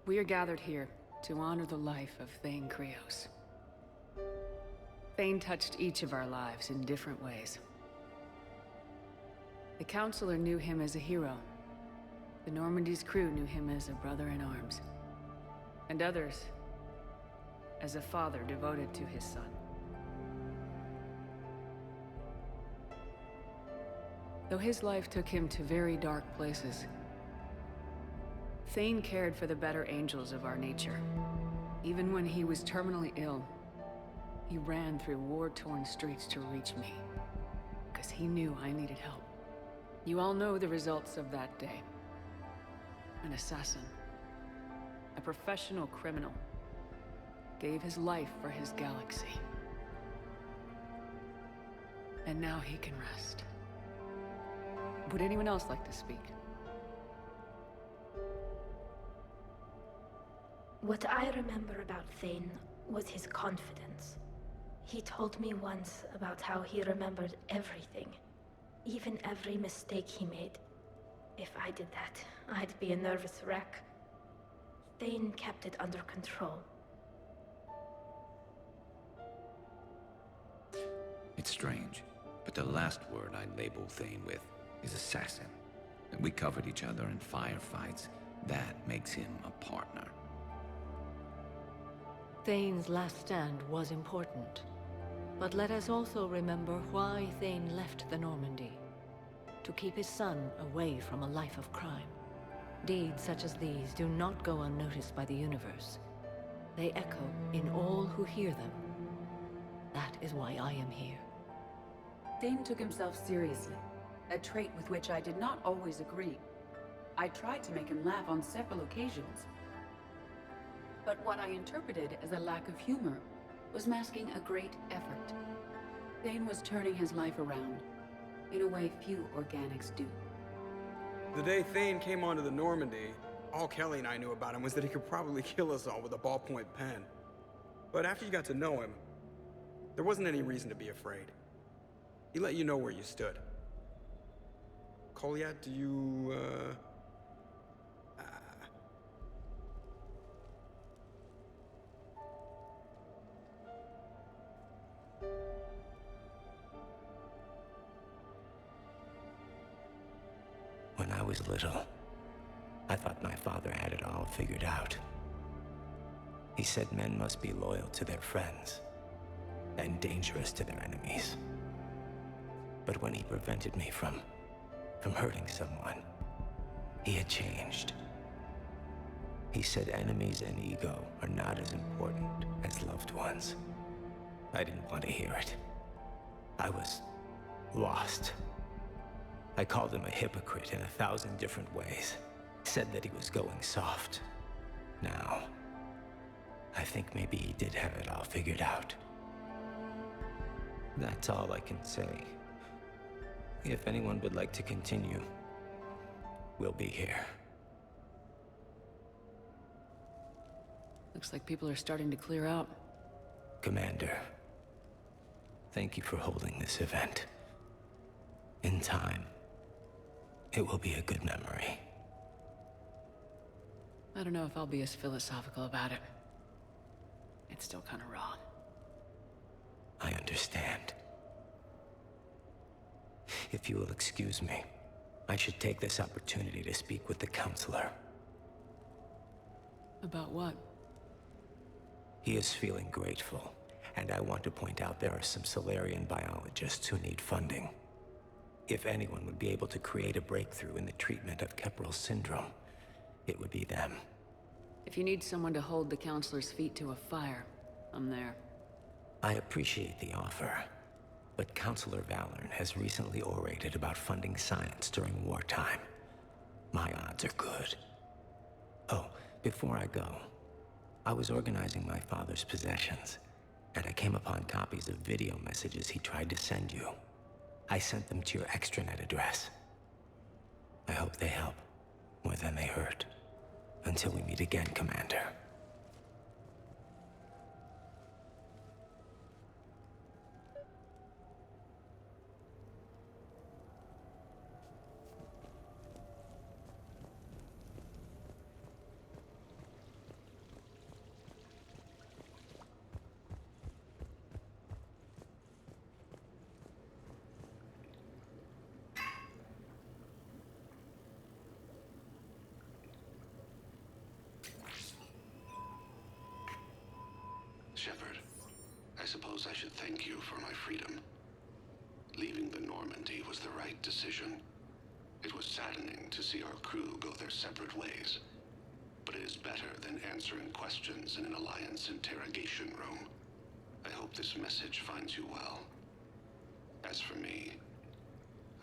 We are gathered here to honor the life of Thane Krios. Thane touched each of our lives in different ways. The Counselor knew him as a hero. The Normandy's crew knew him as a brother in arms. And others, as a father devoted to his son. Though his life took him to very dark places, Thane cared for the better angels of our nature. Even when he was terminally ill, he ran through war-torn streets to reach me, because he knew I needed help. You all know the results of that day. An assassin, a professional criminal, gave his life for his galaxy. And now he can rest. Would anyone else like to speak? What I remember about Thane was his confidence. He told me once about how he remembered everything, even every mistake he made. If I did that, I'd be a nervous wreck. Thane kept it under control. It's strange, but the last word I'd label Thane with is assassin. And we covered each other in firefights. That makes him a partner. Thane's last stand was important. But let us also remember why Thane left the Normandy. To keep his son away from a life of crime. Deeds such as these do not go unnoticed by the universe. They echo in all who hear them. That is why I am here. Thane took himself seriously, a trait with which I did not always agree. I tried to make him laugh on several occasions. But what I interpreted as a lack of humor was masking a great effort. Thane was turning his life around, in a way few organics do. The day Thane came onto the Normandy, all Kelly and I knew about him was that he could probably kill us all with a ballpoint pen. But after you got to know him, there wasn't any reason to be afraid. He let you know where you stood. Kolyat, do you, When I was little, I thought my father had it all figured out. He said men must be loyal to their friends and dangerous to their enemies. But when he prevented me from hurting someone, he had changed. He said enemies and ego are not as important as loved ones. I didn't want to hear it. I was lost. I called him a hypocrite in 1,000 different ways. Said that he was going soft. Now, I think maybe he did have it all figured out. That's all I can say. If anyone would like to continue, we'll be here. Looks like people are starting to clear out. Commander, thank you for holding this event. In time, it will be a good memory. I don't know if I'll be as philosophical about it. It's still kind of raw. I understand. If you will excuse me, I should take this opportunity to speak with the Counselor. About what? He is feeling grateful, and I want to point out there are some Solarian biologists who need funding. If anyone would be able to create a breakthrough in the treatment of Keppel syndrome, it would be them. If you need someone to hold the Counselor's feet to a fire, I'm there. I appreciate the offer, but Counselor Valorn has recently orated about funding science during wartime. My odds are good. Oh, before I go, I was organizing my father's possessions, and I came upon copies of video messages he tried to send you. I sent them to your extranet address. I hope they help, more than they hurt. Until we meet again, Commander. Shepard, I suppose I should thank you for my freedom. Leaving the Normandy was the right decision. It was saddening to see our crew go their separate ways, but it is better than answering questions in an Alliance interrogation room. I hope this message finds you well. As for me,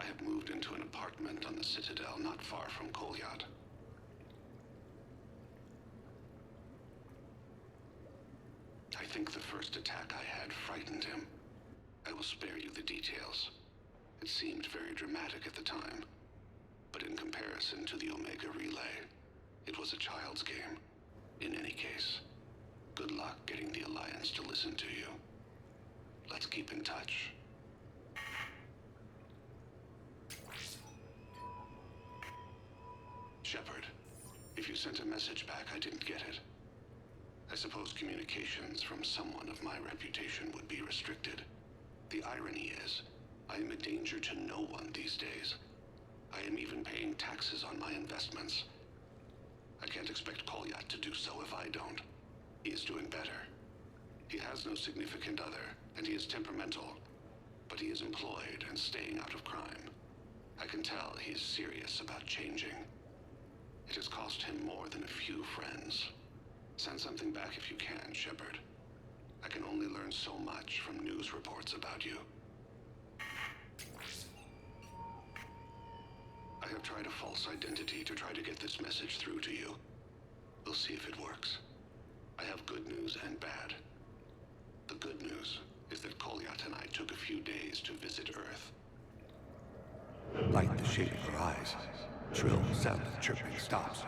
I have moved into an apartment on the Citadel not far from Kolyat. I think the first attack I had frightened him. I will spare you the details. It seemed very dramatic at the time, but in comparison to the Omega Relay, it was a child's game. In any case, good luck getting the Alliance to listen to you. Let's keep in touch. Shepard, if you sent a message back, I didn't get it. I suppose communications from someone of my reputation would be restricted. The irony is, I am a danger to no one these days. I am even paying taxes on my investments. I can't expect Kolyat to do so if I don't. He is doing better. He has no significant other, and he is temperamental, but he is employed and staying out of crime. I can tell he is serious about changing. It has cost him more than a few friends. Send something back if you can, Shepard. I can only learn so much from news reports about you. I have tried a false identity to try to get this message through to you. We'll see if it works. I have good news and bad. The good news is that Kolyat and I took a few days to visit Earth. Light the shade of her eyes. Shrill sound of chirping stops.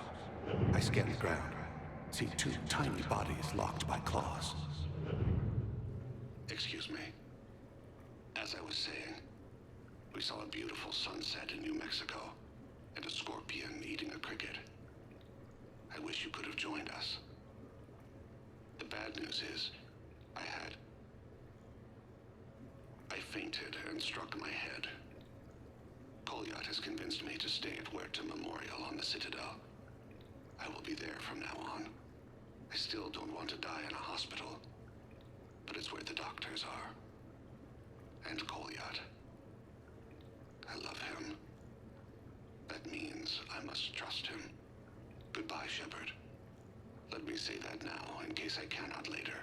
I scan the ground. See two tiny bodies locked by claws. Excuse me. As I was saying, we saw a beautiful sunset in New Mexico, and a scorpion eating a cricket. I wish you could have joined us. The bad news is, I fainted and struck my head. Kolyat has convinced me to stay at Huerta Memorial on the Citadel. I will be there from now on. I still don't want to die in a hospital, but it's where the doctors are. And Kolyat. I love him. That means I must trust him. Goodbye, Shepard. Let me say that now, in case I cannot later.